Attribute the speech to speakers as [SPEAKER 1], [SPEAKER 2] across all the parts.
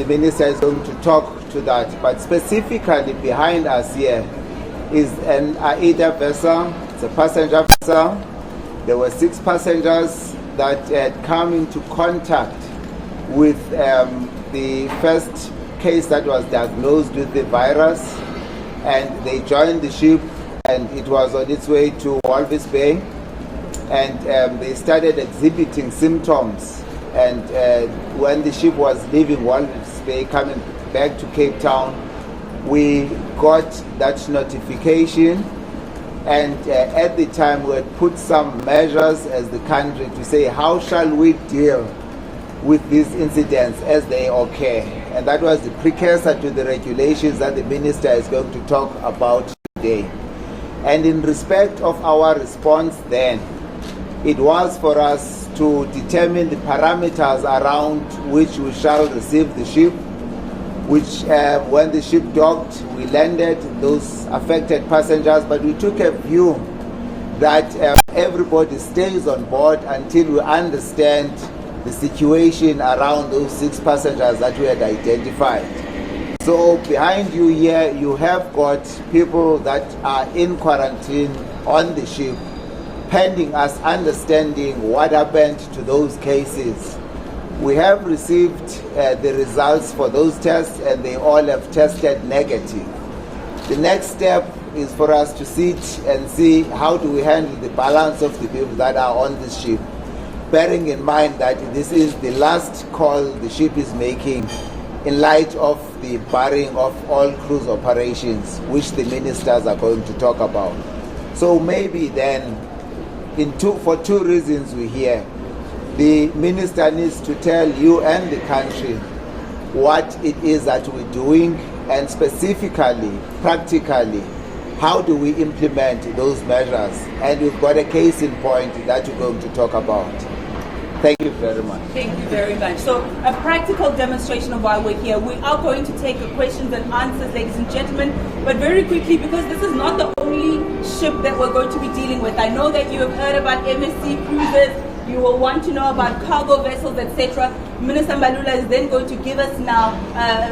[SPEAKER 1] the minister is going to talk to that. But specifically behind us here is an AIDA vessel. It's a passenger vessel. There were 6 passengers that had come into contact with the first case that was diagnosed with the virus, and they joined the ship, and it was on its way to Walvis Bay, and they started exhibiting symptoms. And when the ship was leaving Walvis Bay, coming back to Cape Town, we got that notification, and at the time we had put some measures as the country to say, how shall we deal with these incidents as they occur? And that was the precursor to the regulations that the minister is going to talk about today. And in respect of our response then, it was for us to determine the parameters around which we shall receive the ship, which when the ship docked, we landed those affected passengers, but we took a view that everybody stays on board until we understand the situation around those 6 passengers that we had identified. So behind you here, you have got people that are in quarantine on the ship, pending us understanding what happened to those cases. We have received the results for those tests, and they all have tested negative. The next step is for us to sit and see how do we handle the balance of the people that are on the ship, bearing in mind that this is the last call the ship is making in light of the barring of all cruise operations, which the ministers are going to talk about. So maybe then, for 2 reasons we're here. The minister needs to tell you and the country what it is that we're doing, and specifically, practically, how do we implement those measures? And we've got a case in point that we're going to talk about. Thank you very much.
[SPEAKER 2] Thank you very much. So a practical demonstration of why we're here. We are going to take questions and answers, ladies and gentlemen, but very quickly, because this is not the only ship that we're going to be dealing with. I know that you have heard about MSC cruises. You will want to know about cargo vessels, etc. Minister Mbalula is then going to give us now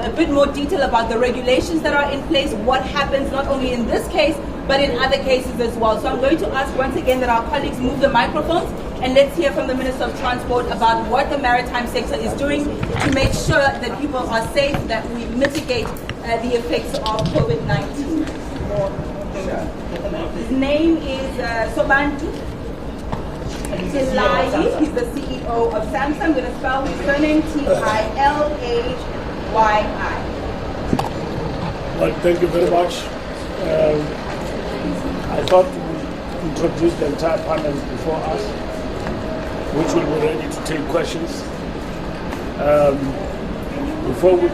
[SPEAKER 2] a bit more detail about the regulations that are in place, what happens not only in this case, but in other cases as well. So I'm going to ask once again that our colleagues move the microphones, and let's hear from the Minister of Transport about what the maritime sector is doing to make sure that people are safe, that we mitigate the effects of COVID-19. His name is Sobantu Tilai. He's the CEO of SAMSA. I'm going to spell his surname Tilai.
[SPEAKER 3] Well, thank you very much. I thought we introduced the entire panel before us, which will be ready to take questions. Before we...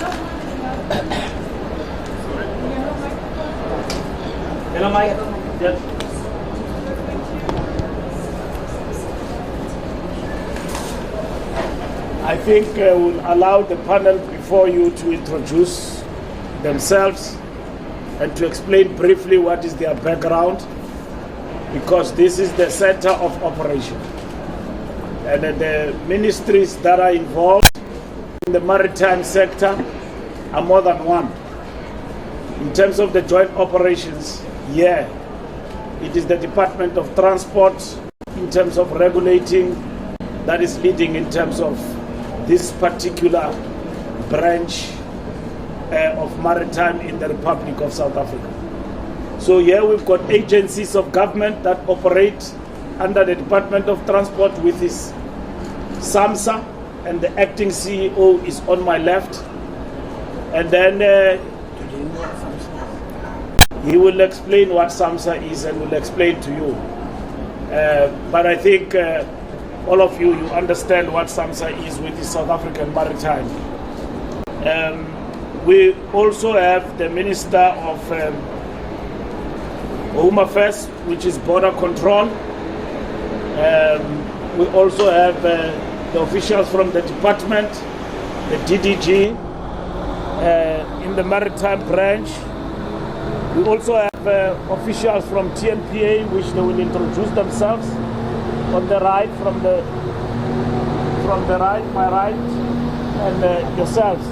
[SPEAKER 3] Hello, Mike. Yes. I think we'll allow the panel before you to introduce themselves and to explain briefly what is their background, because this is the center of operation. And the ministries that are involved in the maritime sector are more than one. In terms of the joint operations, it is the Department of Transport in terms of regulating that is leading in terms of this particular branch of maritime in the Republic of South Africa. So here we've got agencies of government that operate under the Department of Transport with his SAMSA, and the acting CEO is on my left. And then he will explain what SAMSA is and will explain to you. But I think all of you understand what SAMSA is with the South African Maritime. We also have the Minister of Home Affairs, which is border control. We also have the officials from the department, the DDG, in the maritime branch. We also have officials from TNPA, which they will introduce themselves. On the right, from the right, my right, and yourselves.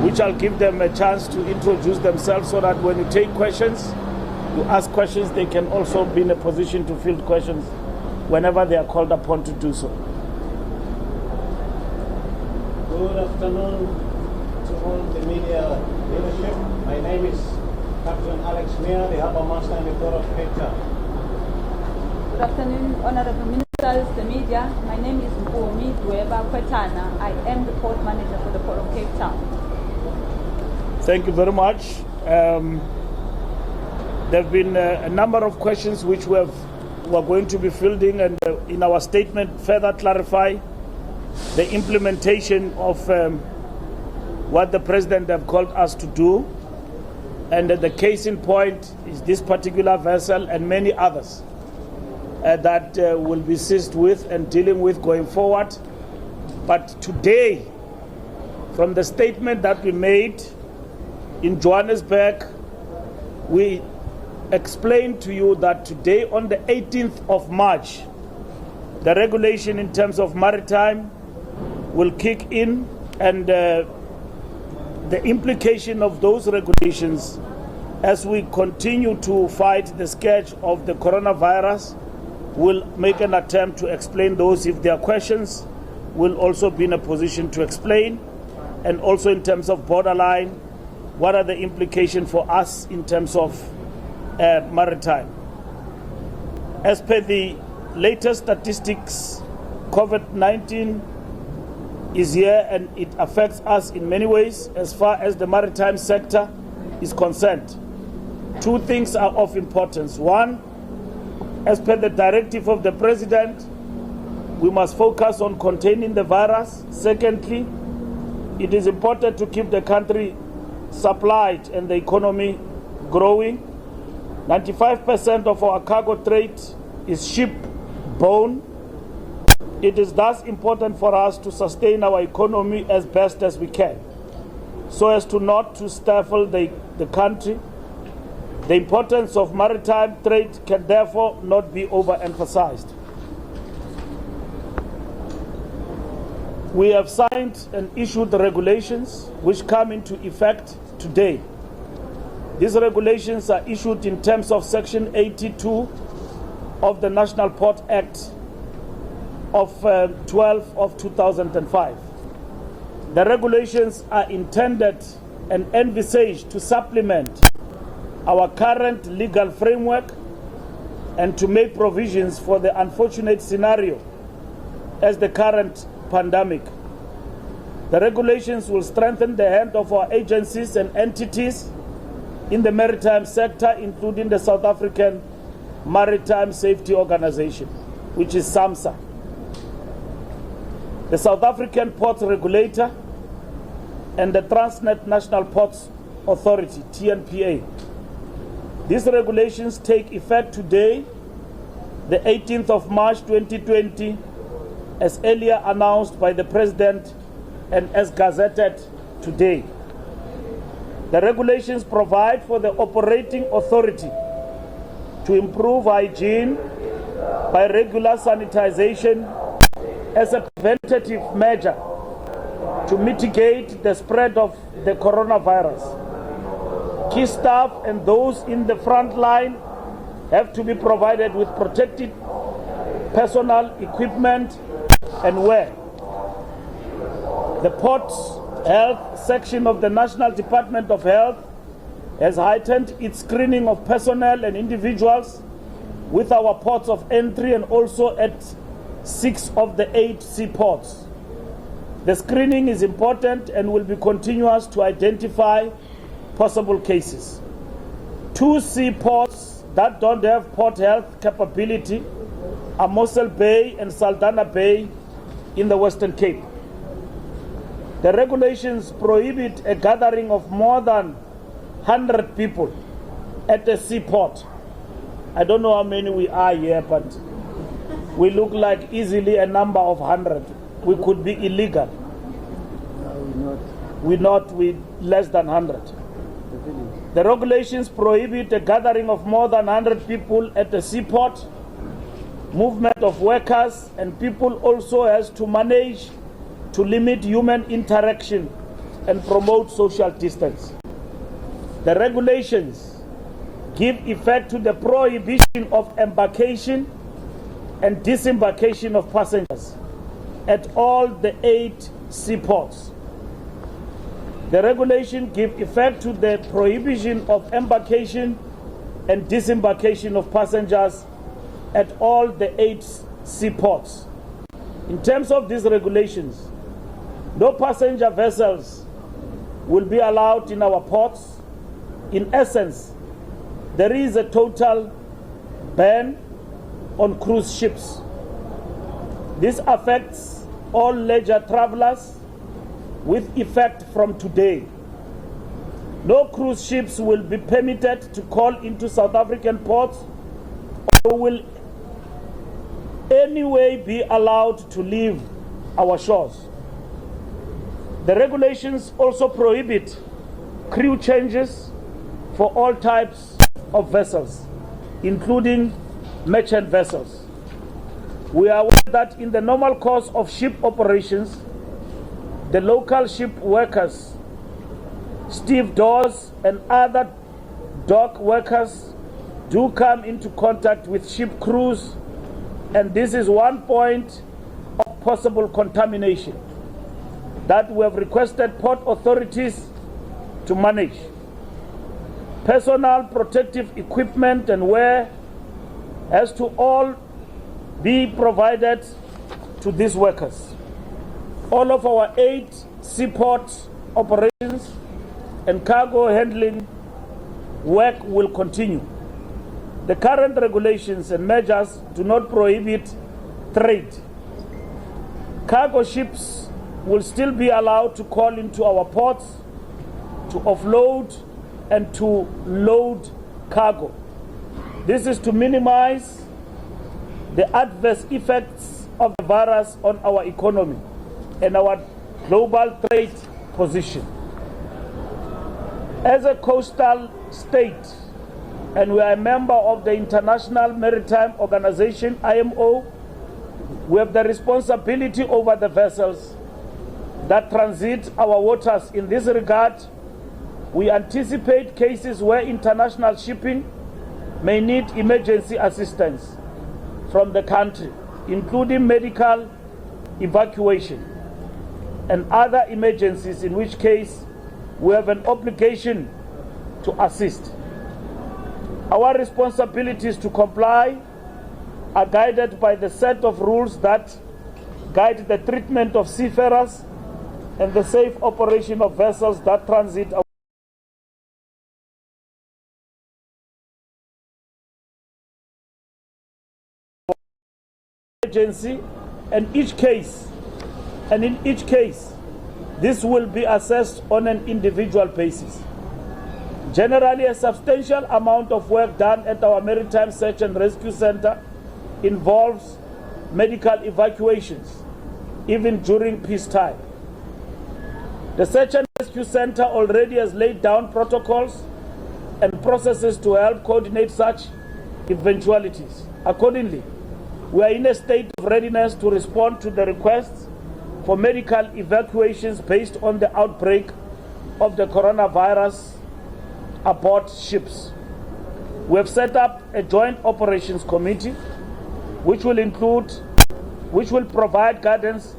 [SPEAKER 3] which I'll give them a chance to introduce themselves so that when you take questions, you ask questions, they can also be in a position to field questions whenever they are called upon to do so.
[SPEAKER 4] Good afternoon to all the media leadership. My name is Captain Alex Meyer, the Harbour Master in the Port of Cape Town.
[SPEAKER 5] Good afternoon, Honorable Ministers, the media. My name is Mpumi Dweba Kwetana. I am the Port Manager for the Port of Cape Town.
[SPEAKER 3] Thank you very much. There have been a number of questions which we're going to be fielding, and in our statement further clarify the implementation of what the President have called us to do. And the case in point is this particular vessel and many others that will be seized with and dealing with going forward. But today, from the statement that we made in Johannesburg, we explained to you that today, on the 18th of March, the regulation in terms of maritime will kick in, and the implication of those regulations as we continue to fight the scourge of the coronavirus, will make an attempt to explain those. If there are questions, we'll also be in a position to explain. And also in terms of borderline, what are the implications for us in terms of maritime? As per the latest statistics, COVID-19 is here and it affects us in many ways as far as the maritime sector is concerned. Two things are of importance. One, as per the directive of the President, we must focus on containing the virus. Secondly, it is important to keep the country supplied and the economy growing. 95% of our cargo trade is ship-borne. It is thus important for us to sustain our economy as best as we can, so as to not to stifle the country. The importance of maritime trade can therefore not be overemphasized. We have signed and issued the regulations which come into effect today. These regulations are issued in terms of Section 82 of the National Port Act of 12 of 2005. The regulations are intended and envisaged to supplement our current legal framework and to make provisions for the unfortunate scenario as the current pandemic. The regulations will strengthen the hand of our agencies and entities in the maritime sector, including the South African Maritime Safety Organization, which is SAMSA, the South African Ports Regulator, and the Transnet National Ports Authority, TNPA. These regulations take effect today, the 18th of March 2020, as earlier announced by the President and as gazetted today. The regulations provide for the operating authority to improve hygiene by regular sanitization as a preventative measure to mitigate the spread of the coronavirus. Key staff and those in the front line have to be provided with protective personal equipment and wear. The Ports Health section of the National Department of Health has heightened its screening of personnel and individuals with our ports of entry and also at 6 of the 8 seaports. The screening is important and will be continuous to identify possible cases. 2 seaports that don't have port health capability are Mossel Bay and Saldanha Bay in the Western Cape. The regulations prohibit a gathering of more than 100 people at a seaport. I don't know how many we are here, but we look like easily a number of 100. We could be illegal.
[SPEAKER 1] No,
[SPEAKER 3] We're not, we less than 100. The regulations prohibit a gathering of more than 100 people at a seaport. Movement of workers and people also has to manage to limit human interaction and promote social distance. The regulations give effect to the prohibition of embarkation and disembarkation of passengers at all the 8 seaports. The regulation gives effect to the prohibition of embarkation and disembarkation of passengers at all the 8 seaports. In terms of these regulations, no passenger vessels will be allowed in our ports. In essence, there is a total ban on cruise ships. This affects all leisure travelers with effect from today. No cruise ships will be permitted to call into South African ports or will anyway be allowed to leave our shores. The regulations also prohibit crew changes for all types of vessels, including merchant vessels. We are aware that in the normal course of ship operations, the local ship workers, stevedores, and other dock workers do come into contact with ship crews, and this is one point of possible contamination that we have requested port authorities to manage. Personal protective equipment and wear has to all be provided to these workers. All of our 8 seaport operations and cargo handling work will continue. The current regulations and measures do not prohibit trade. Cargo ships will still be allowed to call into our ports to offload and to load cargo. This is to minimize the adverse effects of the virus on our economy and our global trade position. As a coastal state, and we are a member of the International Maritime Organization, IMO, we have the responsibility over the vessels that transit our waters. In this regard, we anticipate cases where international shipping may need emergency assistance from the country, including medical evacuation and other emergencies, in which case we have an obligation to assist. Our responsibilities to comply are guided by the set of rules that guide the treatment of seafarers and the safe operation of vessels that transit our agency, and in each case, this will be assessed on an individual basis. Generally, a substantial amount of work done at our Maritime Search and Rescue Center involves medical evacuations, even during peacetime. The Search and Rescue Center already has laid down protocols and processes to help coordinate such eventualities. Accordingly, we are in a state of readiness to respond to the requests for medical evacuations based on the outbreak of the coronavirus aboard ships. We have set up a joint operations committee which will provide guidance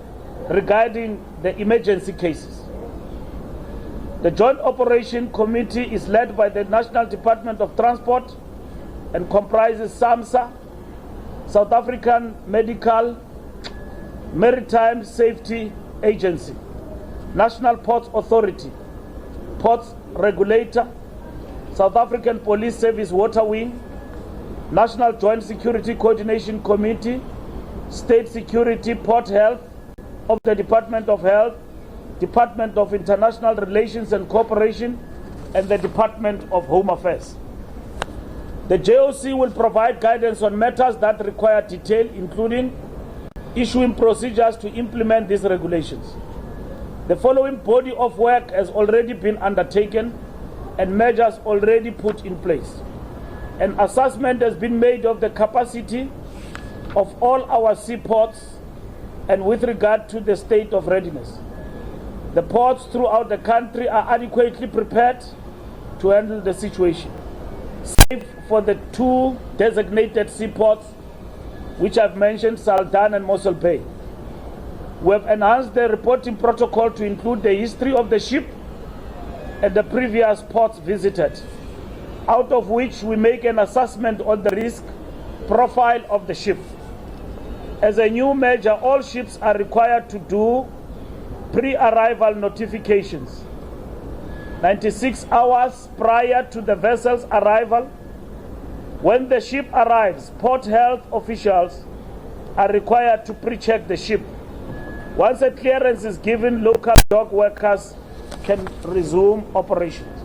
[SPEAKER 3] regarding the emergency cases. The Joint Operation Committee is led by the National Department of Transport and comprises SAMSA, South African Maritime Safety Agency, National Ports Authority, Ports Regulator, South African Police Service Water Wing, National Joint Security Coordination Committee, State Security, Port Health of the Department of Health, Department of International Relations and Cooperation, and the Department of Home Affairs. The JOC will provide guidance on matters that require detail, including issuing procedures to implement these regulations. The following body of work has already been undertaken and measures already put in place. An assessment has been made of the capacity of all our seaports and with regard to the state of readiness. The ports throughout the country are adequately prepared to handle the situation, save for the 2 designated seaports which I've mentioned, Saldan and Mossel Bay. We have enhanced the reporting protocol to include the history of the ship and the previous ports visited, out of which we make an assessment on the risk profile of the ship. As a new measure, all ships are required to do pre-arrival notifications 96 hours prior to the vessel's arrival. When the ship arrives, port health officials are required to pre-check the ship. Once a clearance is given, local dock workers can resume operations.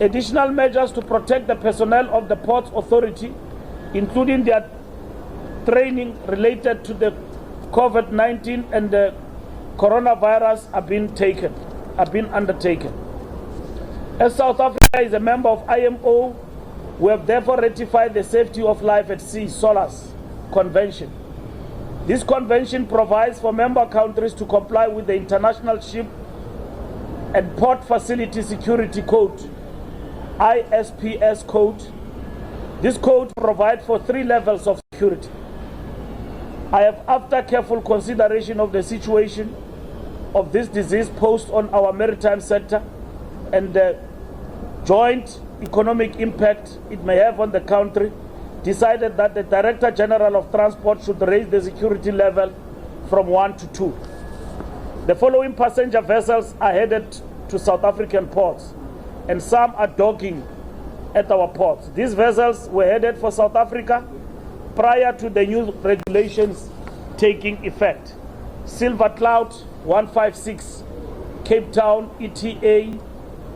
[SPEAKER 3] Additional measures to protect the personnel of the Ports Authority, including their training related to the COVID-19 and the coronavirus, are being undertaken. As South Africa is a member of IMO, we have therefore ratified the Safety of Life at Sea (SOLAS) Convention. This convention provides for member countries to comply with the International Ship and Port Facility Security Code, ISPS code. This code provides for 3 levels of security. I have, after careful consideration of the situation of this disease posed on our maritime sector and the joint economic impact it may have on the country, decided that the Director General of Transport should raise the security level from 1 to 2. The following passenger vessels are headed to South African ports, and some are docking at our ports. These vessels were headed for South Africa prior to the new regulations taking effect. Silver Cloud 156, Cape Town, ETA,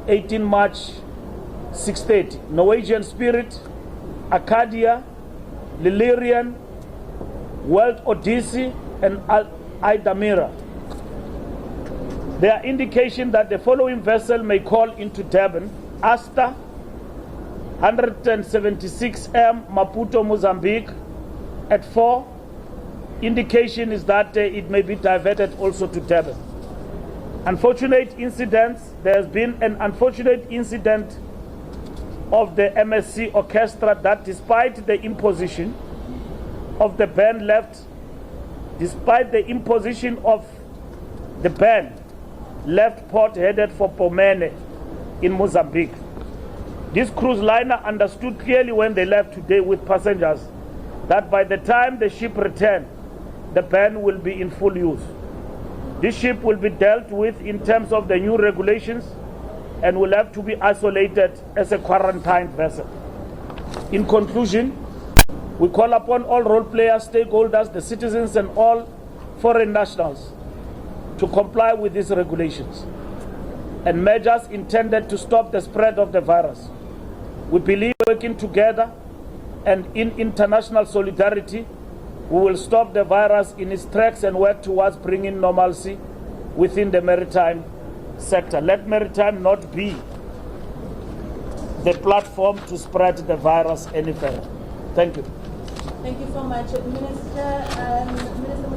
[SPEAKER 3] 18 March 6:30. Norwegian Spirit, Arcadia, Lilirian, World Odyssey, and Idamira. There are indications that the following vessel may call into Durban: Asta, 176M, Maputo, Mozambique, at 4. Indication is that it may be diverted also to Durban. Unfortunate incidents. There has been an unfortunate incident of the MSC Orchestra that, despite the imposition of the ban, left port headed for Pomene in Mozambique. This cruise liner understood clearly when they left today with passengers that by the time the ship returned, the ban will be in full use. This ship will be dealt with in terms of the new regulations and will have to be isolated as a quarantined vessel. In conclusion, we call upon all role players, stakeholders, the citizens, and all foreign nationals to comply with these regulations and measures intended to stop the spread of the virus. We believe working together and in international solidarity, we will stop the virus in its tracks and work towards bringing normalcy within the maritime sector. Let maritime not be the platform to spread the virus any further. Thank you.
[SPEAKER 2] Thank you so much. Minister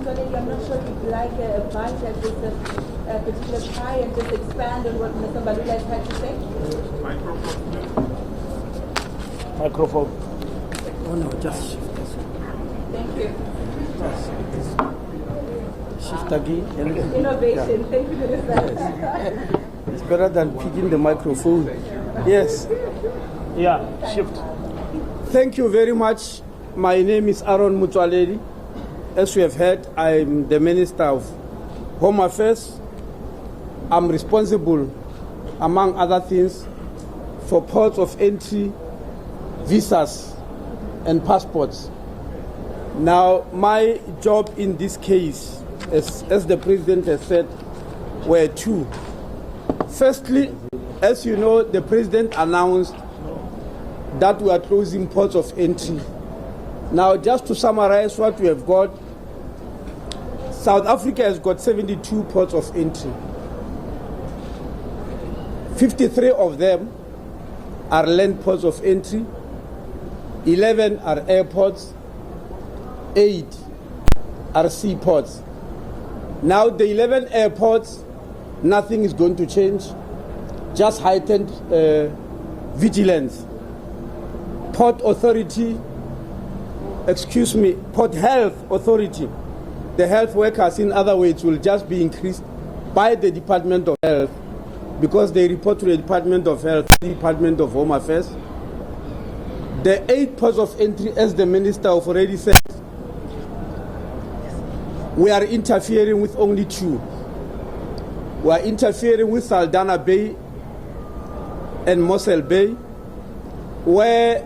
[SPEAKER 2] Mbalula, I'm not sure if you'd like a bite at this particular pie and just expand on what Minister Mbalula has had to say.
[SPEAKER 3] Microphone.
[SPEAKER 6] Oh no, just shift this one.
[SPEAKER 2] Thank you.
[SPEAKER 6] Shift again.
[SPEAKER 2] Innovation. Yeah. Thank you, Minister.
[SPEAKER 6] It's better than picking the microphone. Yes.
[SPEAKER 3] Yeah, shift.
[SPEAKER 6] Thank you very much. My name is Aaron Mutwaleri. As you have heard, I'm the Minister of Home Affairs. I'm responsible, among other things, for ports of entry, visas, and passports. Now, my job in this case, as the President has said, were 2. Firstly, as you know, the President announced that we are closing ports of entry. Now, just to summarize what we have got, South Africa has got 72 ports of entry. 53 of them are land ports of entry, 11 are airports, 8 are seaports. Now, the 11 airports nothing is going to change. Just heightened vigilance. Port Health Authority, the health workers, in other words, will just be increased by the Department of Health, because they report to the Department of Health, the Department of Home Affairs. The 8 ports of entry, as the Minister have already said, we are interfering with only 2. We are interfering with Saldanha Bay and Mossel Bay, where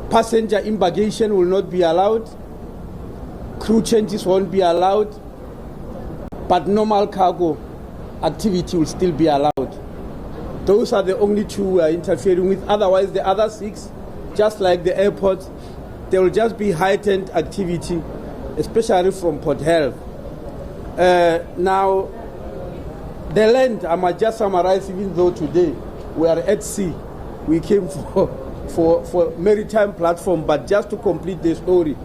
[SPEAKER 6] passenger embarkation will not be allowed, crew changes won't be allowed, but normal cargo activity will still be allowed. Those are the only 2 we are interfering with. Otherwise, the other 6, just like the airports, there will just be heightened activity, especially from Port Health. Now, the land, I might just summarize, even though today we are at sea. We came for maritime platform, but just to complete the story,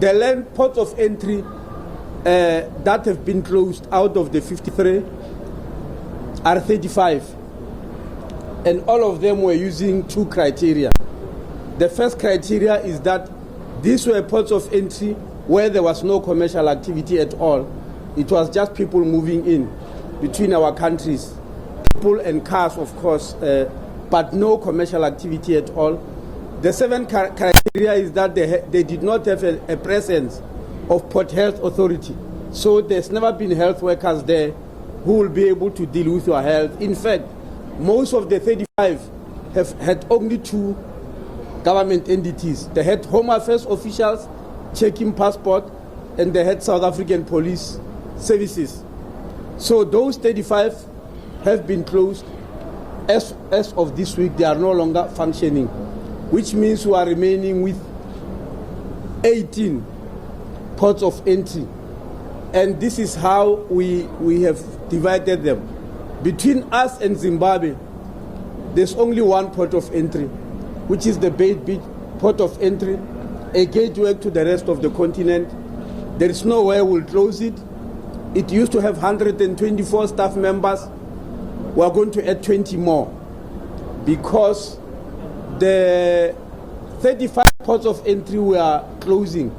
[SPEAKER 6] the land ports of entry that have been closed out of the 53 are 35. And all of them were using 2 criteria. The first criteria is that these were ports of entry where there was no commercial activity at all. It was just people moving in between our countries, people and cars, of course, but no commercial activity at all. The 7th criteria is that they did not have a presence of Port Health Authority. So there's never been health workers there who will be able to deal with your health. In fact, most of the 35 have had only 2 government entities. They had Home Affairs officials checking passport, and they had South African Police Services. So those 35 have been closed. As of this week, they are no longer functioning, which means we are remaining with 18 ports of entry. And this is how we have divided them. Between us and Zimbabwe, there's only 1 port of entry, which is the Bait Beach port of entry, a gateway to the rest of the continent. There is no way we'll close it. It used to have 124 staff members. We are going to add 20 more, because the 35 ports of entry we are closing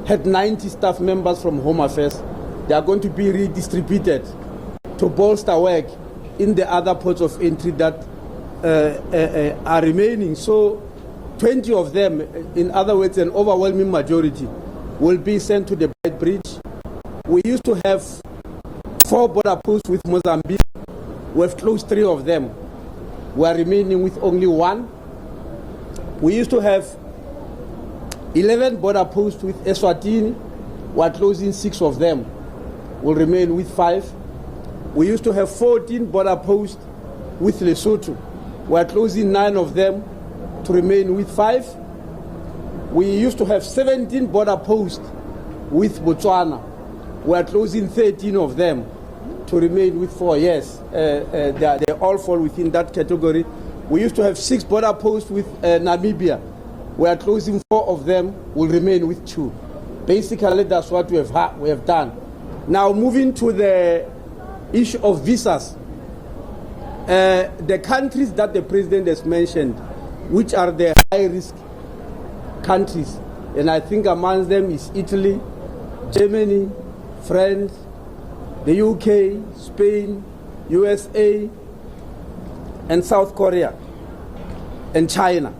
[SPEAKER 6] had 90 staff members from Home Affairs. They are going to be redistributed to bolster work in the other ports of entry that are remaining. So 20 of them, in other words, an overwhelming majority, will be sent to the Bait Bridge. We used to have 4 border posts with Mozambique. We have closed 3 of them. We are remaining with only 1. We used to have 11 border posts with Eswatini. We are closing 6 of them. We'll remain with 5. We used to have 14 border posts with Lesotho. We are closing 9 of them to remain with 5. We used to have 17 border posts with Botswana. We are closing 13 of them to remain with 4. Yes, they all fall within that category. We used to have 6 border posts with Namibia. We are closing 4 of them. We'll remain with 2. Basically, that's what we have done. Now, moving to the issue of visas. The countries that the President has mentioned, which are the high-risk countries, and I think amongst them is Italy, Germany, France, the UK, Spain, USA, and South Korea, and China.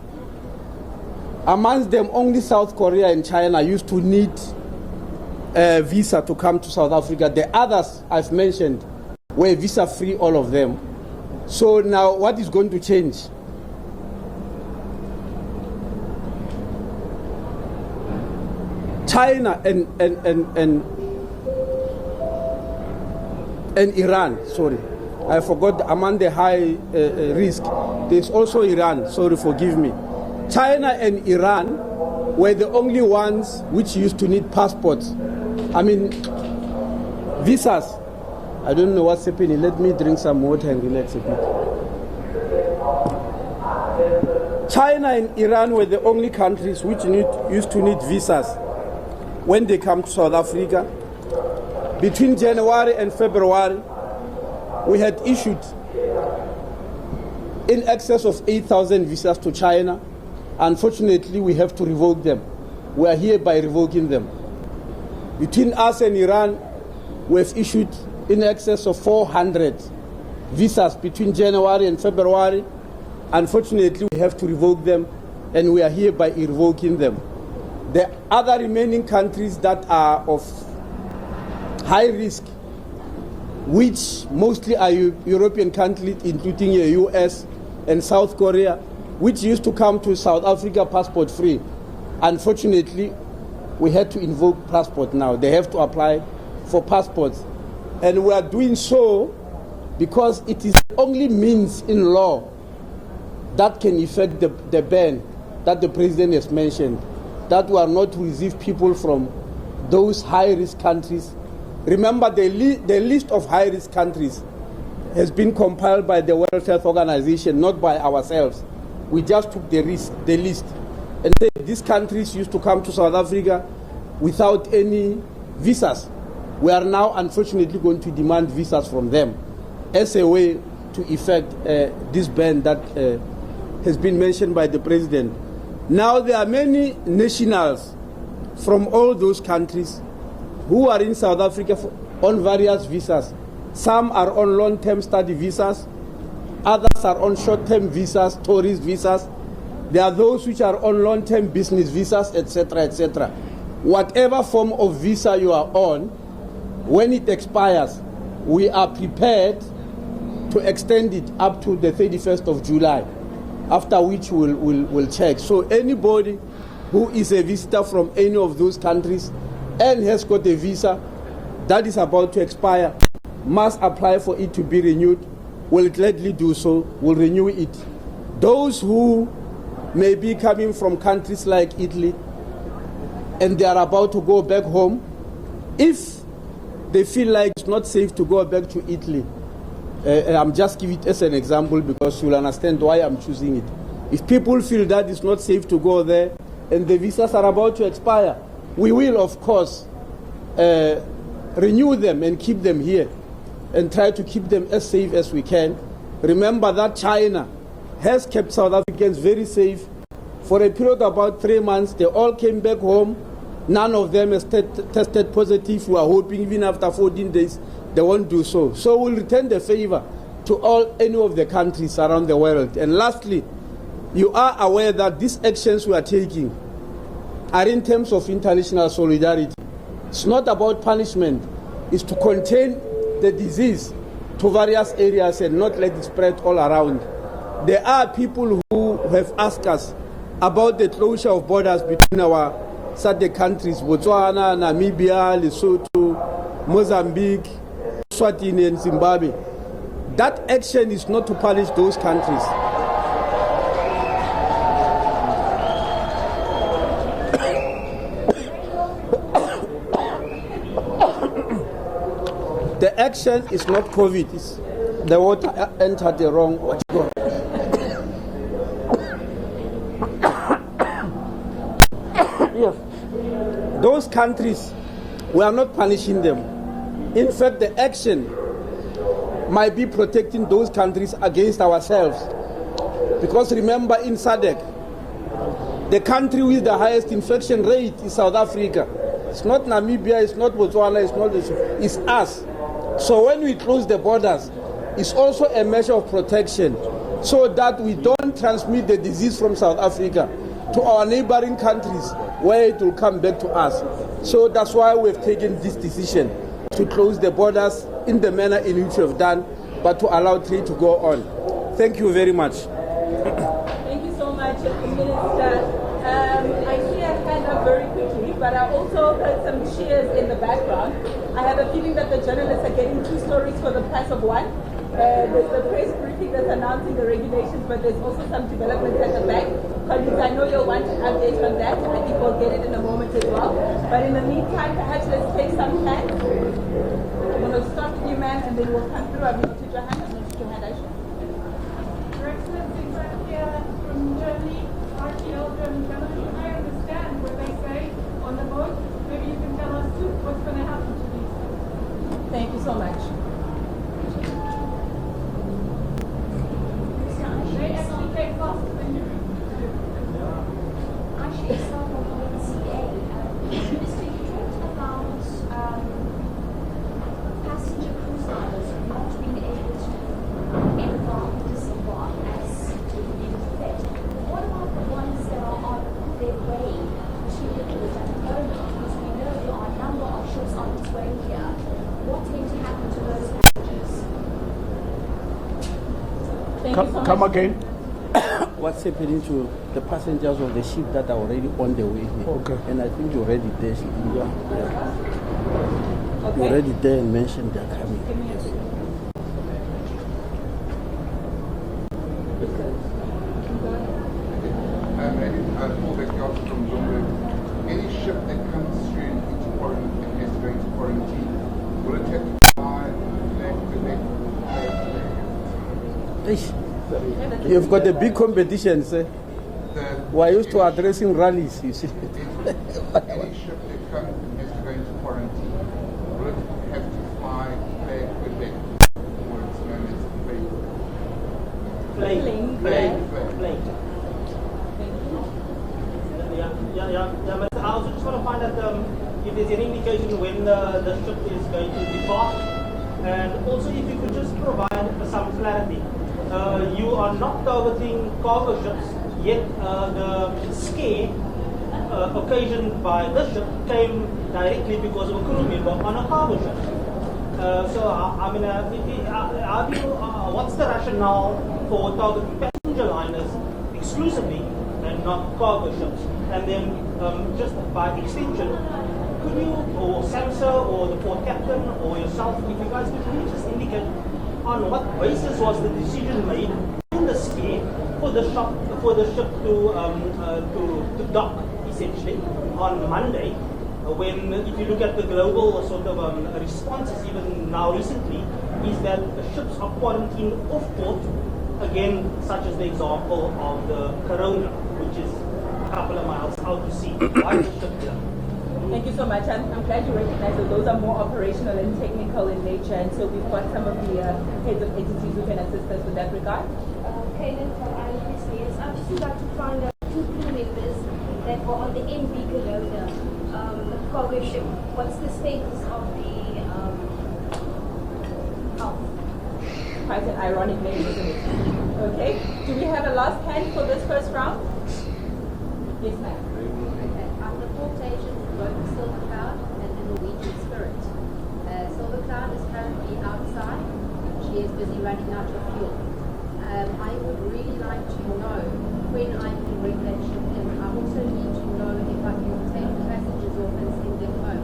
[SPEAKER 6] Amongst them, only South Korea and China used to need a visa to come to South Africa. The others I've mentioned were visa-free, all of them. So now what is going to change? China and Iran, sorry. I forgot, among the high risk, there's also Iran, sorry, forgive me. China and Iran were the only ones which used to need passports. I mean, visas. I don't know what's happening. Let me drink some water and relax a bit. China and Iran were the only countries which used to need visas when they come to South Africa. Between January and February, we had issued in excess of 8,000 visas to China. Unfortunately, we have to revoke them. We are hereby revoking them. Between us and Iran, we have issued in excess of 400 visas between January and February. Unfortunately, we have to revoke them, and we are hereby revoking them. The other remaining countries that are of high risk, which mostly are European countries, including the US and South Korea, which used to come to South Africa passport free. Unfortunately, we had to invoke passport now. They have to apply for passports. And we are doing so because it is the only means in law that can effect the ban that the President has mentioned, that we are not to receive people from those high-risk countries. Remember, the list of high-risk countries has been compiled by the World Health Organization, not by ourselves. We just took the list, and said these countries used to come to South Africa without any visas. We are now, unfortunately, going to demand visas from them as a way to effect this ban that has been mentioned by the President. Now, there are many nationals from all those countries who are in South Africa on various visas. Some are on long-term study visas, others are on short-term visas, tourist visas. There are those which are on long-term business visas, etc., etc. Whatever form of visa you are on, when it expires, we are prepared to extend it up to the 31st of July, after which we'll check. So anybody who is a visitor from any of those countries and has got a visa that is about to expire must apply for it to be renewed. Will gladly do so, will renew it. Those who may be coming from countries like Italy and they are about to go back home, if they feel like it's not safe to go back to Italy, I'm just giving it as an example because you'll understand why I'm choosing it. If people feel that it's not safe to go there and the visas are about to expire, we will, of course, renew them and keep them here and try to keep them as safe as we can. Remember that China has kept South Africans very safe. For a period of about 3 months, they all came back home. None of them has tested positive. We are hoping even after 14 days, they won't do so. So we'll return the favor to any of the countries around the world. And lastly, you are aware that these actions we are taking are in terms of international solidarity. It's not about punishment. It's to contain the disease to various areas and not let it spread all around. There are people who have asked us about the closure of borders between our SADC countries, Botswana, Namibia, Lesotho, Mozambique, Swatini, and Zimbabwe. That action is not to punish those countries. The action is not COVID. It's the water entered the wrong. Yes. Those countries, we are not punishing them. In fact, the action might be protecting those countries against ourselves. Because remember, in SADC, the country with the highest infection rate is South Africa. It's not Namibia, it's not Botswana, it's us. So when we close the borders, it's also a measure of protection so that we don't transmit the disease from South Africa to our neighboring countries where it will come back to us. So that's why we've taken this decision to close the borders in the manner in which we've done, but to allow trade to go on. Thank you very much.
[SPEAKER 2] Thank you so much, Minister. I hear hand up very quickly, but I also heard some cheers in the background. I have a feeling that the journalists are getting 2 stories for the price of 1. There's the press briefing that's announcing the regulations, but there's also some developments at the back. Colleagues, I know you'll want an update on that. I think we'll get it in a moment as well. But in the meantime, perhaps let's take some hands. I'm going to start with you, ma'am, and then we'll come through. I've noted your hand. I've noted your hand, Aisha.
[SPEAKER 7] Your Excellency, from Germany, RTL German television. I understand what they say on the boat. Maybe you can tell us what's going to happen to these.
[SPEAKER 2] Thank you so much.
[SPEAKER 7] They actually came faster than you.
[SPEAKER 8] Actually, it's not from UNCA. Mr. You talked about passenger cruise liners not being able to embark, disembark as you expect. What about the ones that are on their way to the port at the moment? Because we know there are a number of ships on its way here. What's going to happen to those passengers?
[SPEAKER 2] Thank you so much.
[SPEAKER 3] Come again.
[SPEAKER 6] What's happening to the passengers of the ship that are already on the way here?
[SPEAKER 3] Okay.
[SPEAKER 6] And I think you're already there. You
[SPEAKER 2] Okay.
[SPEAKER 6] already there and mentioned they're coming.
[SPEAKER 2] Give me a second.
[SPEAKER 9] From Bloomberg. Any ship that comes straight into quarantine and has to go into quarantine, will it have to fly back to
[SPEAKER 6] Eish. You've got a big competition, sir. We're used to addressing rallies, you see.
[SPEAKER 9] Any ship that comes and has to go into quarantine, will it have to fly back to Quebec, what's known as
[SPEAKER 2] Plane.
[SPEAKER 10] Yeah, Mr. I also just want to find out if there's any indication when the ship is going to depart, and also if you could just provide some clarity. You are not targeting cargo ships, yet the scare occasioned by this ship came directly because of a crew member on a cargo ship. What's the rationale for targeting passenger liners exclusively and not cargo ships? And then, just by extension, could you, or SAMSA, or the port captain, or yourself, if you guys could really just indicate on what basis was the decision made in the scare for the ship to dock, essentially, on Monday, when, if you look at the global sort of responses, even now recently, is that the ships are quarantined off port, again, such as the example of the Corona, which is a couple of miles out to sea. Why is the ship here?
[SPEAKER 2] Thank you so much. I'm glad you recognize that those are more operational and technical in nature, and so we've got some of the heads of entities who can assist us with that regard.
[SPEAKER 8] Kaylin from IFSAS. I just would like to find out two crew members that were on the MV Corona cargo ship. What's the status of the health?
[SPEAKER 2] Quite an ironic name, isn't it? Okay. Do we have a last hand for this first round? Yes, ma'am.
[SPEAKER 11] Okay. I'm the port agent for both the Silver Cloud and the Norwegian Spirit. Silver Cloud is currently outside. She is busy running out of fuel. I would really like to know when I can bring that ship in. I also need to know if I can take the passengers off and send them home.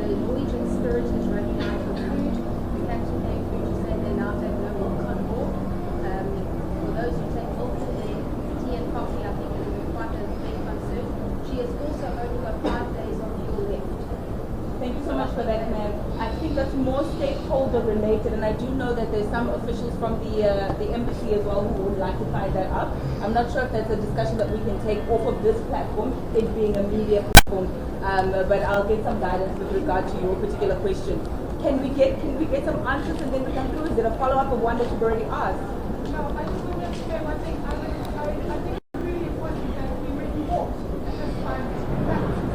[SPEAKER 11] The Norwegian Spirit is running out of food. The captain came through to say they now have no milk on board. For those who take milk to their tea and coffee, I think it will be quite a big concern. She has also only got 5 days of fuel left.
[SPEAKER 2] Thank you so much for that, ma'am. I think that's more stakeholder related, and I do know that there's some officials from the embassy as well who would like to find that up. I'm not sure if that's a discussion that we can take off of this platform, it being a media platform, but I'll get some guidance with regard to your particular question. Can we get some answers and then we come through? Is there a follow-up of one that you've already asked?
[SPEAKER 7] No, I just want to say one thing. I think it's really important that we report at this time practices.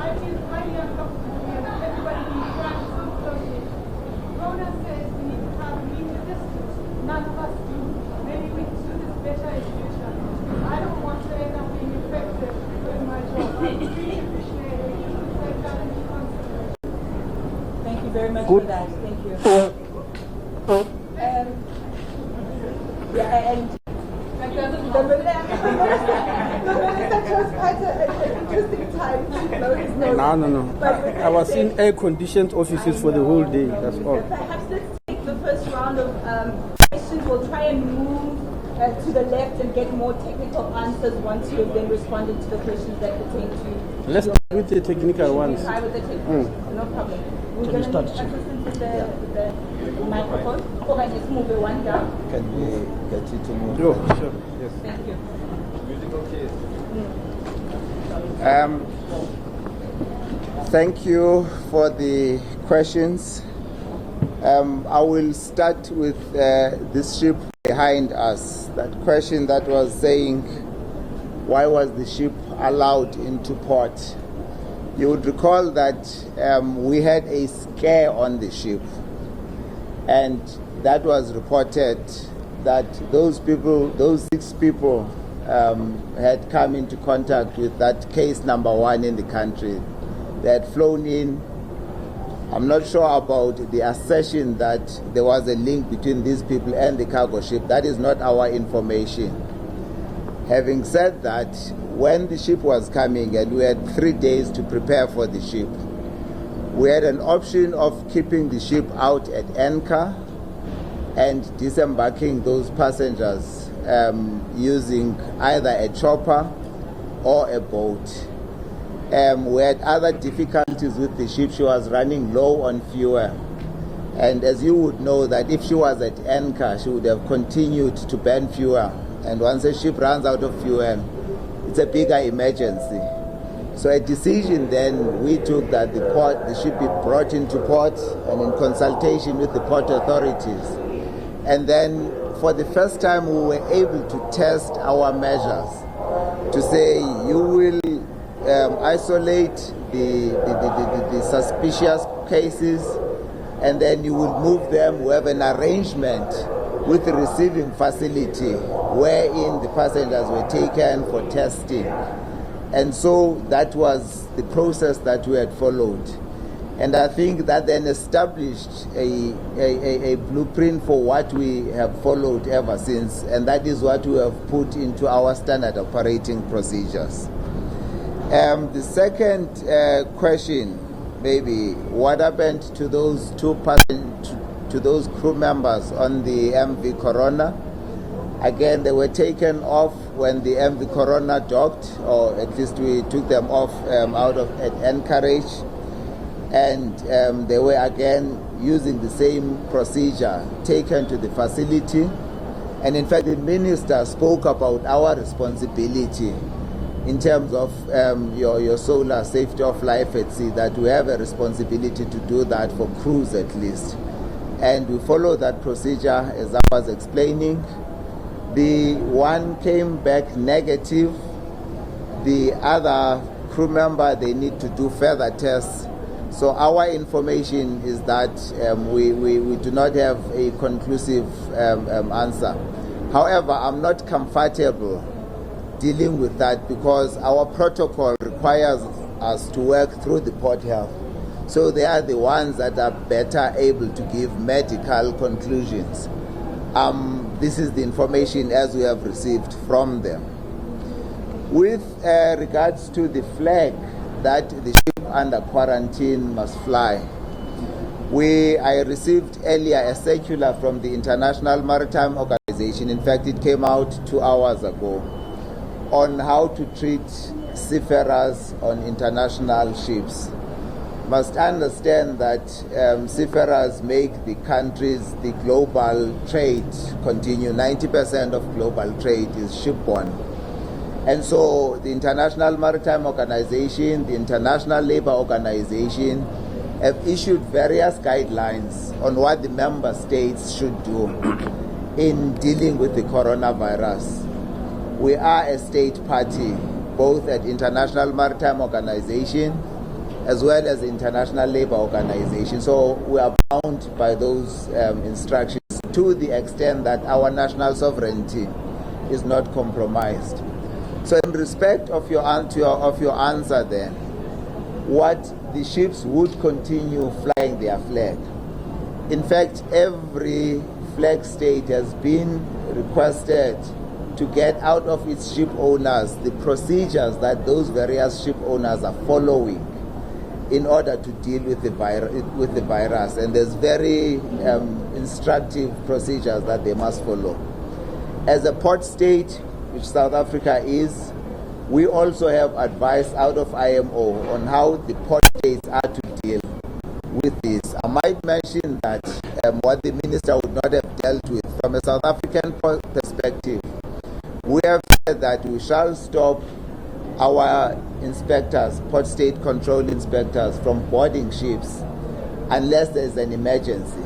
[SPEAKER 7] I feel highly uncomfortable here that everybody being practiced and associated. Rona says we need to have a meter distance. None of us do. Maybe we can do this better in future. I don't want to end up being effective doing my job. I really appreciate it. You should take that into consideration.
[SPEAKER 2] Thank you very much for that. Thank you. Yeah, and the minister chose quite an interesting time to blow his nose.
[SPEAKER 6] No. I was in air-conditioned offices for the whole day, that's all.
[SPEAKER 2] Perhaps let's take the first round of questions. We'll try and move to the left and get more technical answers once you have then responded to the questions that pertain to.
[SPEAKER 6] Let's start with the technical ones.
[SPEAKER 2] Try with the technical. No problem. We're going to need assistance with the microphone. Or I just move the one down.
[SPEAKER 1] Can we get you to move?
[SPEAKER 6] Sure. Yes.
[SPEAKER 2] Thank you.
[SPEAKER 1] Musical case. Thank you for the questions. I will start with this ship behind us. That question that was saying, why was the ship allowed into port? You would recall that we had a scare on the ship, and that was reported that those 6 people had come into contact with that case number 1 in the country. They had flown in. I'm not sure about the assertion that there was a link between these people and the cargo ship. That is not our information. Having said that, when the ship was coming and we had 3 days to prepare for the ship, we had an option of keeping the ship out at anchor and disembarking those passengers using either a chopper or a boat. We had other difficulties with the ship. She was running low on fuel. And as you would know, that if she was at anchor, she would have continued to burn fuel. And once a ship runs out of fuel, it's a bigger emergency. So a decision then we took that the ship be brought into port and in consultation with the port authorities. And then for the first time we were able to test our measures to say you will isolate the suspicious cases, and then you will move them. We have an arrangement with the receiving facility wherein the passengers were taken for testing. And so that was the process that we had followed. And I think that then established a blueprint for what we have followed ever since, and that is what we have put into our standard operating procedures. The second question, maybe, what happened to those to those crew members on the MV Corona? Again, they were taken off when the MV Corona docked, or at least we took them off at anchorage, and they were again using the same procedure, taken to the facility. And in fact, the minister spoke about our responsibility in terms of your solar safety of life at sea, that we have a responsibility to do that for crews at least. And we follow that procedure as I was explaining. The one came back negative. The other crew member, they need to do further tests. So our information is that we do not have a conclusive answer. However, I'm not comfortable dealing with that because our protocol requires us to work through the port health. So they are the ones that are better able to give medical conclusions. This is the information as we have received from them. With regards to the flag that the ship under quarantine must fly, I received earlier a circular from the International Maritime Organization. In fact, it came out 2 hours ago, on how to treat seafarers on international ships. Must understand that seafarers make the global trade continue. 90% of global trade is shipborne. And so the International Maritime Organization, the International Labour Organization have issued various guidelines on what the member states should do in dealing with the coronavirus. We are a state party, both at International Maritime Organization as well as the International Labour Organization. So we are bound by those instructions to the extent that our national sovereignty is not compromised. So in respect of your answer then, what the ships would continue flying their flag. In fact, every flag state has been requested to get out of its ship owners the procedures that those various ship owners are following in order to deal with the virus. And there's very instructive procedures that they must follow. As a port state, which South Africa is, we also have advice out of IMO on how the port states are to deal with this. I might mention that what the minister would not have dealt with from a South African perspective, we have said that we shall stop our inspectors, port state control inspectors, from boarding ships unless there is an emergency.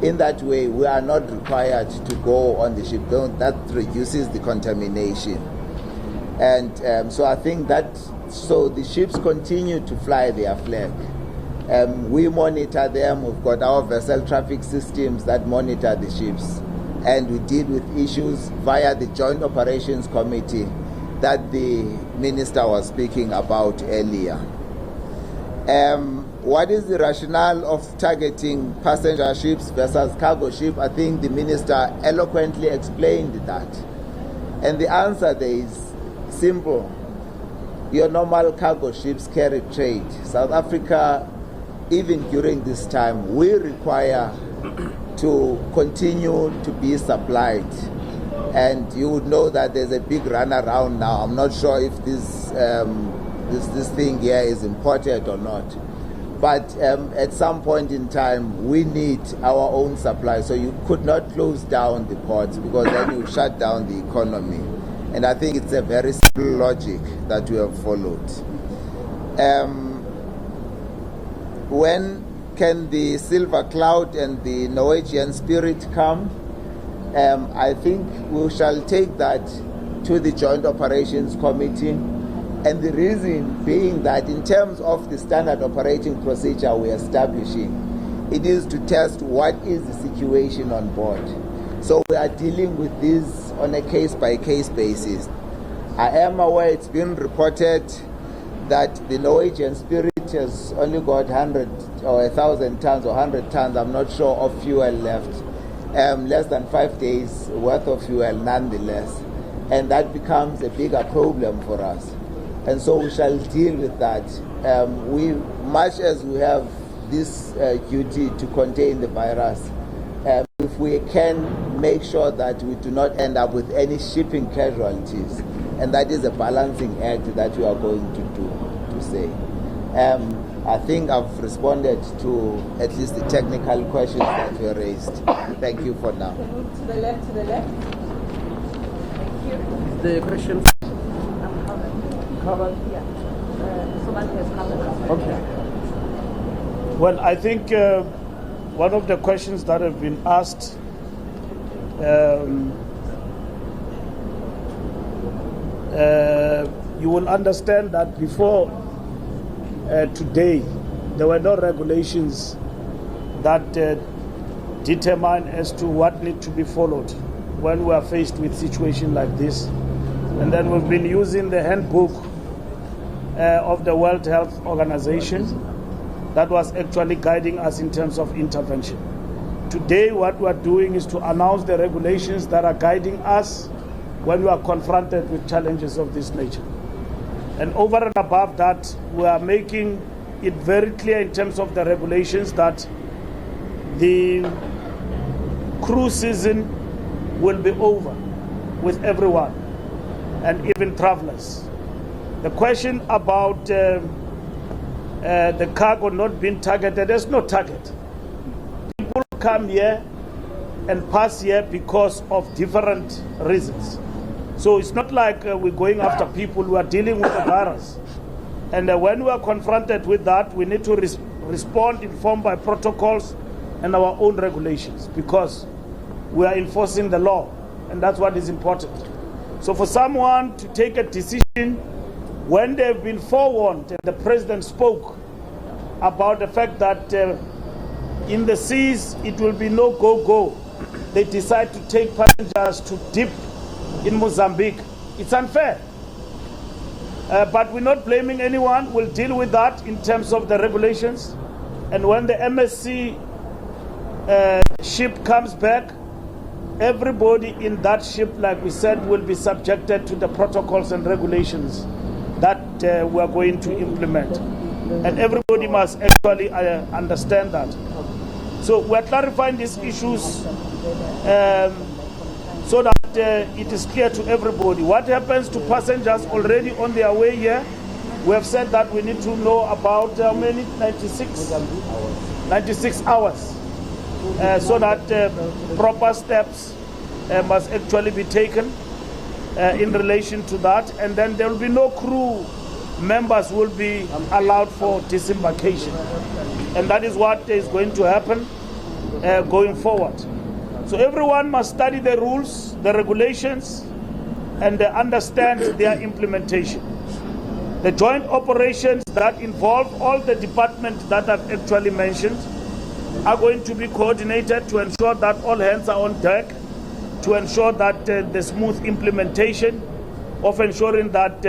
[SPEAKER 1] In that way, we are not required to go on the ship. That reduces the contamination. And so I think that, so the ships continue to fly their flag. We monitor them. We've got our vessel traffic systems that monitor the ships. And we deal with issues via the Joint Operations Committee that the Minister was speaking about earlier. What is the rationale of targeting passenger ships versus cargo ship? I think the Minister eloquently explained that. And the answer there is simple. Your normal cargo ships carry trade. South Africa, even during this time, we require to continue to be supplied. And you would know that there's a big runaround now. I'm not sure if this thing here is imported or not. But at some point in time, we need our own supply. So you could not close down the ports because then you shut down the economy. And I think it's a very simple logic that we have followed. When can the Silver Cloud and the Norwegian Spirit come? I think we shall take that to the Joint Operations Committee. And the reason being that in terms of the standard operating procedure we're establishing, it is to test what is the situation on board. So we are dealing with this on a case-by-case basis. I am aware it's been reported that the Norwegian Spirit has only got 100 or 1,000 tons or 100 tons, I'm not sure, of fuel left. Less than 5 days worth of fuel nonetheless. And that becomes a bigger problem for us. And so we shall deal with that. Much as we have this duty to contain the virus, if we can make sure that we do not end up with any shipping casualties, and that is a balancing act that we are going to do, to say. I think I've responded to at least the technical questions that were raised. Thank you for now.
[SPEAKER 2] Move to the left, to the left. Thank you.
[SPEAKER 6] The question covered?
[SPEAKER 5] Yeah. Somebody has covered.
[SPEAKER 6] Okay.
[SPEAKER 3] Well, I think one of the questions that have been asked you will understand that before today, there were no regulations that determine as to what need to be followed when we are faced with situation like this. And then we've been using the handbook of the World Health Organization that was actually guiding us in terms of intervention. Today, what we are doing is to announce the regulations that are guiding us when we are confronted with challenges of this nature. And over and above that, we are making it very clear in terms of the regulations that the cruise season will be over with everyone, and even travelers. The question about the cargo not being targeted, there's no target. People come here and pass here because of different reasons. So it's not like we're going after people who are dealing with the virus. And when we are confronted with that, we need to respond informed by protocols and our own regulations, because we are enforcing the law, and that's what is important. So for someone to take a decision when they've been forewarned, and the President spoke about the fact that in the seas it will be no go-go, they decide to take passengers to dip in Mozambique. It's unfair. But we're not blaming anyone. We'll deal with that in terms of the regulations. And when the MSC ship comes back, everybody in that ship, like we said, will be subjected to the protocols and regulations that we are going to implement. And everybody must actually understand that. So we're clarifying these issues so that it is clear to everybody. What happens to passengers already on their way here? We have said that we need to know about how many? 96 hours. So that proper steps must actually be taken in relation to that. And then there will be no crew members will be allowed for disembarkation. And that is what is going to happen. going forward. So everyone must study the rules, the regulations, and understand their implementation. The joint operations that involve all the departments that I've actually mentioned are going to be coordinated to ensure that all hands are on deck, to ensure that the smooth implementation of ensuring that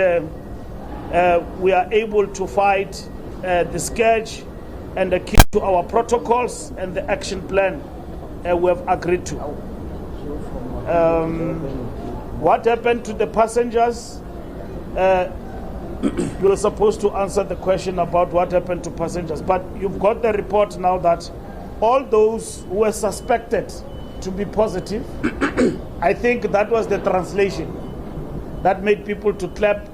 [SPEAKER 3] we are able to fight the scourge and keep to our protocols and the action plan we have agreed to. What happened to the passengers? You were supposed to answer the question about what happened to passengers, but you've got the report now that all those who were suspected to be positive, I think that was the translation that made people to clap,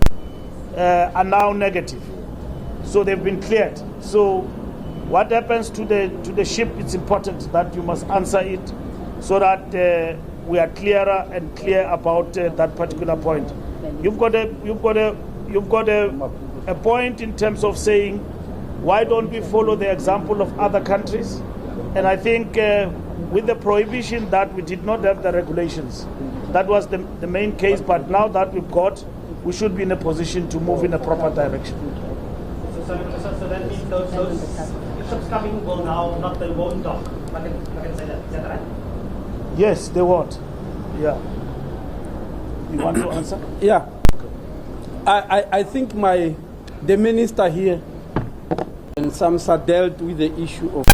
[SPEAKER 3] are now negative. So they've been cleared. So what happens to the ship, it's important that you must answer it so that we are clearer and clear about that particular point. You've got a point in terms of saying, why don't we follow the example of other countries? And I think with the prohibition that we did not have the regulations, that was the main case, but now that we've got, we should be in a position to move in a proper direction.
[SPEAKER 10] So that means those ships coming will now not, they won't dock. I can say that. Is that right?
[SPEAKER 3] Yes, they won't. Yeah. You want to answer?
[SPEAKER 6] Yeah. I think the minister here and SAMSA dealt with the issue of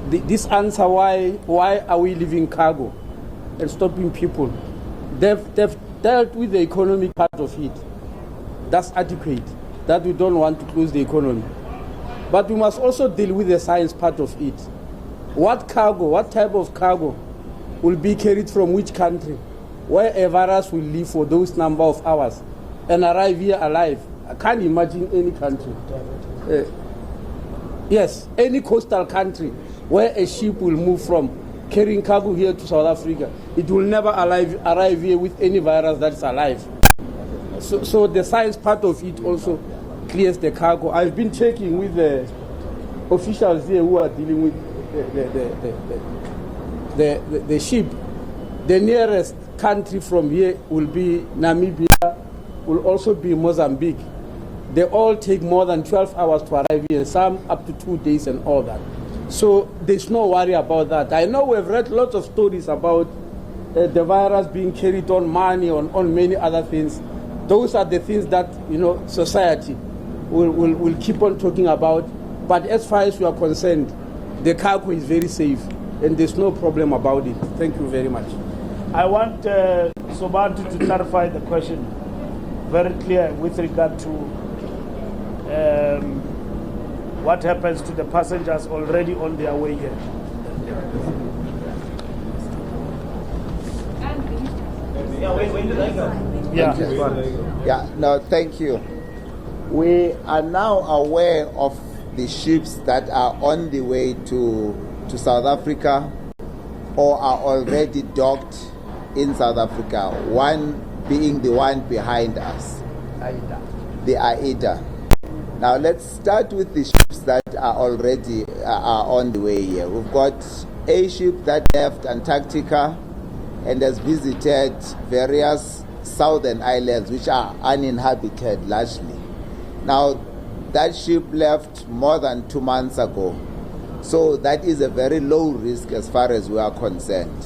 [SPEAKER 6] this answer, why are we leaving cargo and stopping people? They've dealt with the economic part of it. That's adequate, that we don't want to close the economy. But we must also deal with the science part of it. What type of cargo will be carried from which country, where a virus will live for those number of hours and arrive here alive? I can't imagine any country. Yes, any coastal country where a ship will move from carrying cargo here to South Africa, it will never arrive here with any virus that's alive. So the science part of it also clears the cargo. I've been checking with the officials here who are dealing with the ship. The nearest country from here will be Namibia, will also be Mozambique. They all take more than 12 hours to arrive here, some up to 2 days and all that. So there's no worry about that. I know we've read lots of stories about the virus being carried on money, on many other things. Those are the things that, society will keep on talking about. But as far as we are concerned, the cargo is very safe and there's no problem about it. Thank you very much.
[SPEAKER 3] I want Sobantu to clarify the question very clear with regard to what happens to the passengers already on their way here.
[SPEAKER 10] When do they go?
[SPEAKER 1] No, thank you. We are now aware of the ships that are on the way to South Africa or are already docked in South Africa, one being the one behind us, the AIDA. Now let's start with the ships that are already on the way here. We've got a ship that left Antarctica and has visited various southern islands which are uninhabited largely. Now that ship left more than 2 months ago. So that is a very low risk as far as we are concerned.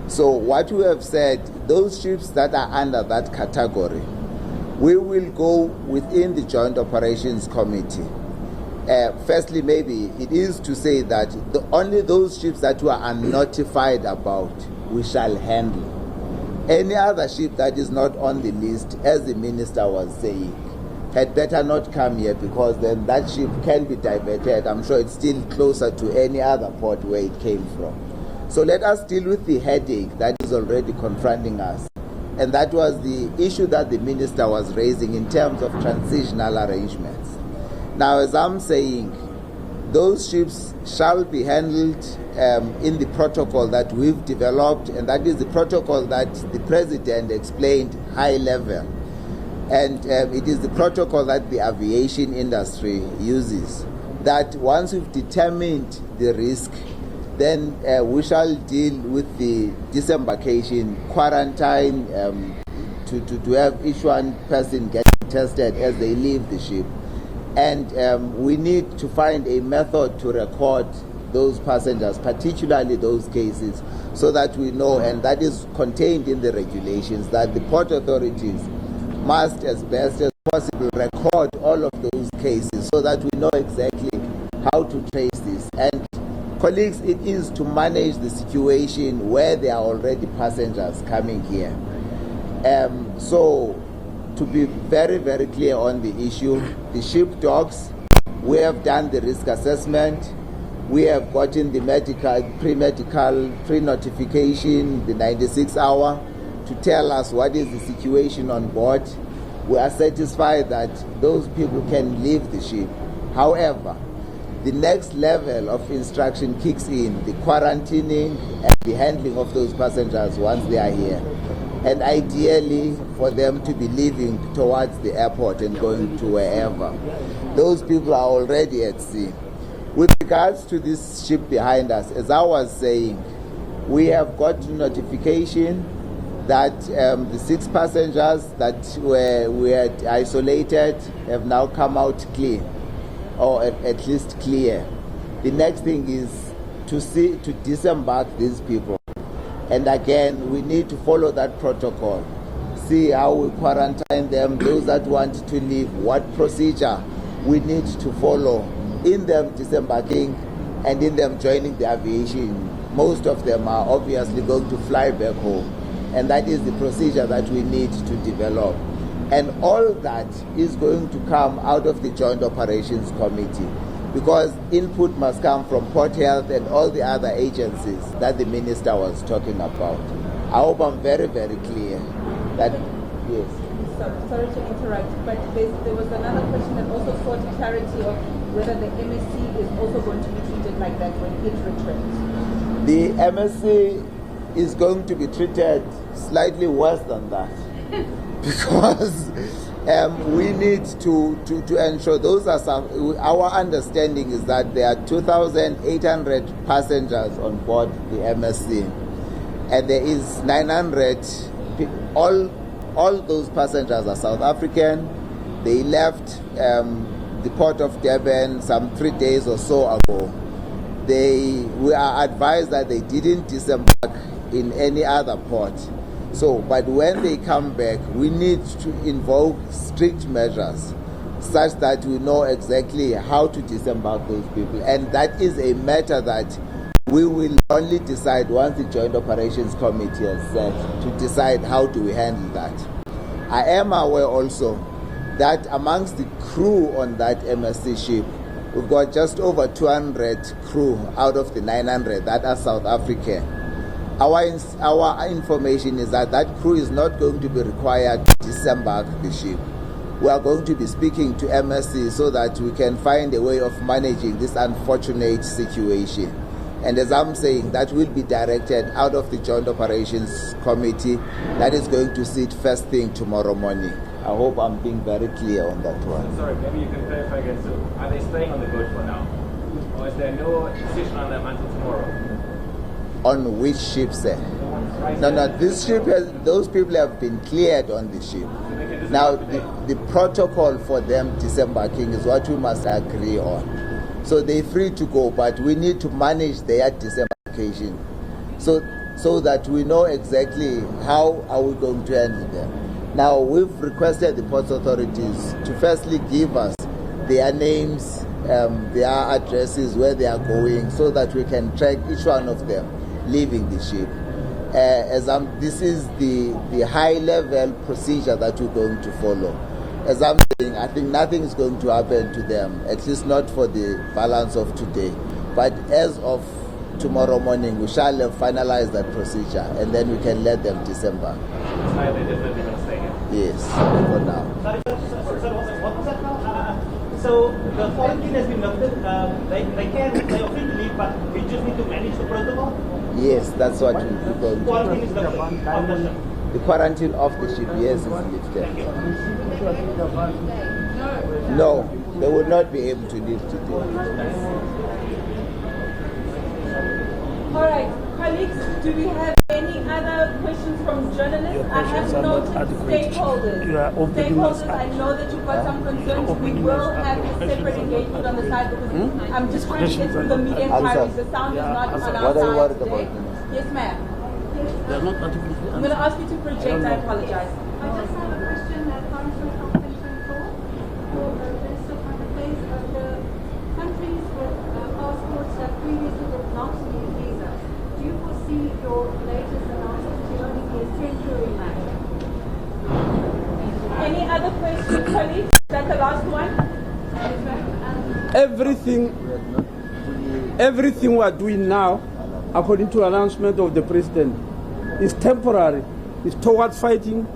[SPEAKER 1] So what we have said, those ships that are under that category, we will go within the Joint Operations Committee. Firstly, maybe it is to say that only those ships that we are unnotified about, we shall handle. Any other ship that is not on the list, as the minister was saying, had better not come here, because then that ship can be diverted. I'm sure it's still closer to any other port where it came from. So let us deal with the headache that is already confronting us. And that was the issue that the minister was raising in terms of transitional arrangements. Now, as I'm saying, those ships shall be handled in the protocol that we've developed, and that is the protocol that the president explained high level. And it is the protocol that the aviation industry uses, that once we've determined the risk, then we shall deal with the disembarkation, quarantine, to have each one person get tested as they leave the ship. And we need to find a method to record those passengers, particularly those cases, so that we know, and that is contained in the regulations, that the port authorities must, as best as possible, record all of those cases so that we know exactly how to trace this. And colleagues, it is to manage the situation where there are already passengers coming here. So, to be very, very clear on the issue, the ship docks, we have done the risk assessment, we have gotten the pre-medical, pre-notification, the 96-hour, to tell us what is the situation on board. We are satisfied that those people can leave the ship. However, the next level of instruction kicks in, the quarantining and the handling of those passengers once they are here. And ideally for them to be leaving towards the airport and going to wherever. Those people are already at sea. With regards to this ship behind us, as I was saying, we have got notification that the 6 passengers that we had isolated have now come out clean, or at least clear. The next thing is to disembark these people. And again, we need to follow that protocol. See how we quarantine them, those that want to leave, what procedure we need to follow in them disembarking and in them joining the aviation. Most of them are obviously going to fly back home. And that is the procedure that we need to develop. And all that is going to come out of the Joint Operations Committee, because input must come from Port Health and all the other agencies that the Minister was talking about. I hope I'm very, very clear that, yes.
[SPEAKER 2] Sorry to interrupt, but there was another question that also sought clarity of whether the MSC is also going to be treated like that when it returns.
[SPEAKER 1] The MSC is going to be treated slightly worse than that because we need to ensure those are our understanding is that there are 2,800 passengers on board the MSC, and there is 900 all those passengers are South African. They left the port of Durban some 3 days or so ago. We are advised that they didn't disembark in any other port. So, but when they come back, we need to invoke strict measures such that we know exactly how to disembark those people. And that is a matter that we will only decide once the Joint Operations Committee has set to decide how do we handle that. I am aware also that amongst the crew on that MSC ship, we've got just over 200 crew out of the 900 that are South African. Our information is that that crew is not going to be required to disembark the ship. We are going to be speaking to MSC so that we can find a way of managing this unfortunate situation. And as I'm saying, that will be directed out of the Joint Operations Committee that is going to sit first thing tomorrow morning. I hope I'm being very clear on that one.
[SPEAKER 12] Sorry, maybe you can clarify again. So, are they staying on the boat for now? Or is there no decision on them until tomorrow?
[SPEAKER 1] On which ship, sir? No, this ship those people have been cleared on the ship. Now, the protocol for them disembarking is what we must agree on. So they're free to go, but we need to manage their disembarkation so that we know exactly how are we going to handle them. Now, we've requested the port authorities to firstly give us their names, their addresses, where they are going, so that we can track each one of them leaving the ship. This is the high-level procedure that we're going to follow. As I'm saying, I think nothing is going to happen to them, at least not for the balance of today. But as of tomorrow morning, we shall have finalized that procedure, and then we can let them disembark. Yes, for now.
[SPEAKER 10] Sorry, what was that now? So the quarantine has been lifted. They are free to leave, but we just need to manage the protocol.
[SPEAKER 1] Yes, that's what we're going to.
[SPEAKER 10] Quarantine is lifted on the ship.
[SPEAKER 1] The quarantine of the ship, yes, is lifted. No, they will not be able to leave today.
[SPEAKER 2] All right, colleagues, do we have any other questions from journalists?
[SPEAKER 3] Your
[SPEAKER 2] I have
[SPEAKER 3] questions are not
[SPEAKER 2] noted
[SPEAKER 3] adequate.
[SPEAKER 2] stakeholders.
[SPEAKER 3] You are opening us
[SPEAKER 2] Stakeholders,
[SPEAKER 3] up.
[SPEAKER 2] I know that you've got some concerns. We
[SPEAKER 3] opening
[SPEAKER 2] will
[SPEAKER 3] us up.
[SPEAKER 2] have
[SPEAKER 3] Your
[SPEAKER 2] a
[SPEAKER 3] questions
[SPEAKER 2] separate
[SPEAKER 3] are not
[SPEAKER 2] engagement on the side because I'm just trying to get
[SPEAKER 3] Questions
[SPEAKER 2] through
[SPEAKER 3] are
[SPEAKER 2] the
[SPEAKER 3] not
[SPEAKER 2] media
[SPEAKER 3] adequate.
[SPEAKER 2] inquiries. The sound is not on our
[SPEAKER 1] What are you
[SPEAKER 2] side
[SPEAKER 1] worried
[SPEAKER 2] today.
[SPEAKER 1] about?
[SPEAKER 2] Yes, ma'am.
[SPEAKER 3] They are not adequately
[SPEAKER 2] I'm going to ask you to project. I apologize.
[SPEAKER 7] I just have a question that comes from Compensation for Minister Marketplace. The countries with passports that previously did not need visas, do you foresee your latest announcement to only be a temporary matter?
[SPEAKER 2] Any other questions, colleagues? Is that the last one?
[SPEAKER 6] Everything we are doing now, according to announcement of the president, is temporary. It's towards fighting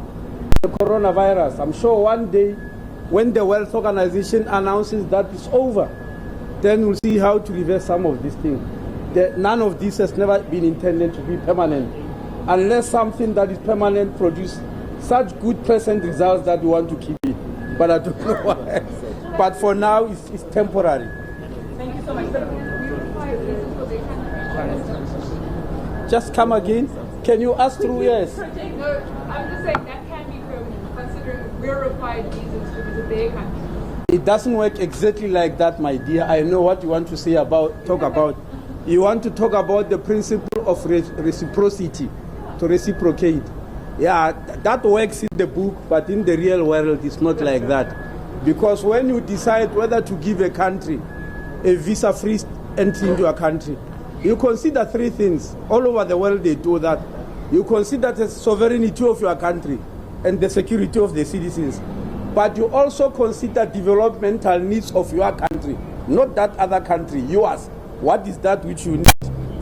[SPEAKER 6] the coronavirus. I'm sure one day, when the World Organization announces that it's over, then we'll see how to reverse some of these things. None of this has never been intended to be permanent, unless something that is permanent produces such good present results that we want to keep it. But I don't know why. But for now, it's temporary.
[SPEAKER 2] Thank you so much.
[SPEAKER 6] Just come again. Can you ask through? Yes.
[SPEAKER 13] No, I'm just saying that can be permanent, considering we're required visas to visit their country.
[SPEAKER 6] It doesn't work exactly like that, my dear. I know what you want to say talk about. You want to talk about the principle of reciprocity, to reciprocate. Yeah, that works in the book, but in the real world, it's not like that. Because when you decide whether to give a country a visa-free entry into a country, you consider three things. All over the world, they do that. You consider the sovereignty of your country and the security of the citizens. But you also consider developmental needs of your country, not that other country, yours. What is that which you need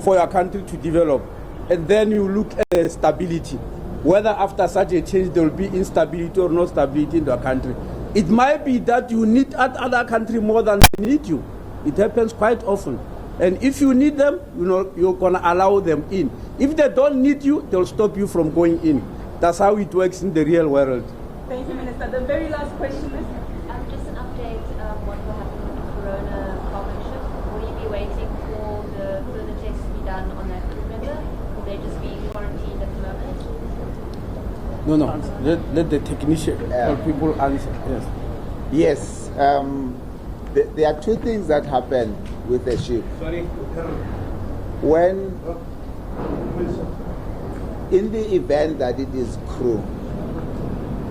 [SPEAKER 6] for your country to develop? And then you look at stability, whether after such a change there will be instability or no stability in the country. It might be that you need other country more than they need you. It happens quite often. And if you need them, you're going to allow them in. If they don't need you, they'll stop you from going in. That's how it works in the real world.
[SPEAKER 2] Thank you, Minister. The very last question is?
[SPEAKER 8] Just an update what will happen with the corona cargo ship. Will you be waiting for the further tests to be done on that crew member? Will they just be quarantined at the moment?
[SPEAKER 6] No. Let the technician or people answer. Yes.
[SPEAKER 1] Yes. There are two things that happen with the ship. When, in the event that it is crew,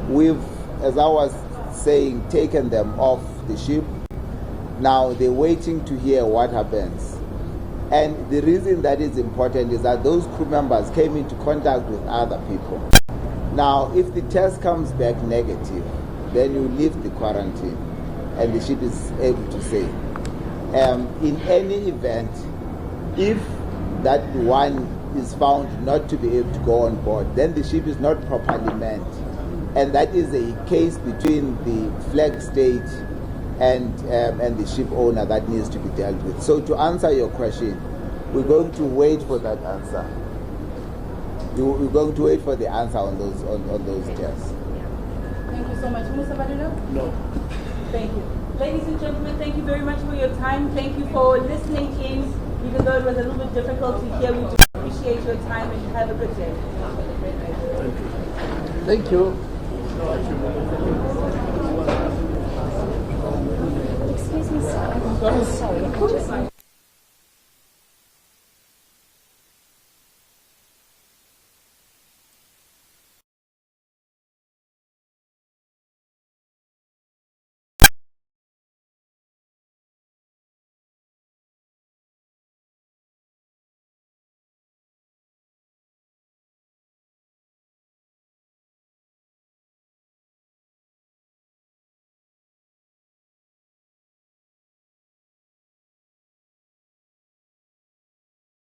[SPEAKER 1] we've, as I was saying, taken them off the ship. Now they're waiting to hear what happens. And the reason that is important is that those crew members came into contact with other people. Now, if the test comes back negative, then you leave the quarantine and the ship is able to sail. In any event, if that one is found not to be able to go on board, then the ship is not properly manned. And that is a case between the flag state and the ship owner that needs to be dealt with. So to answer your question, we're going to wait for that answer. We're going to wait for the answer on those tests.
[SPEAKER 2] Thank you so much. Mbalula?
[SPEAKER 3] No.
[SPEAKER 2] Thank you. Ladies and gentlemen, thank you very much for your time. Thank you for listening in. Even though it was a little bit difficult to hear, we do appreciate your time and have a good day.
[SPEAKER 6] Thank you.
[SPEAKER 8] Excuse me, sir. Sorry.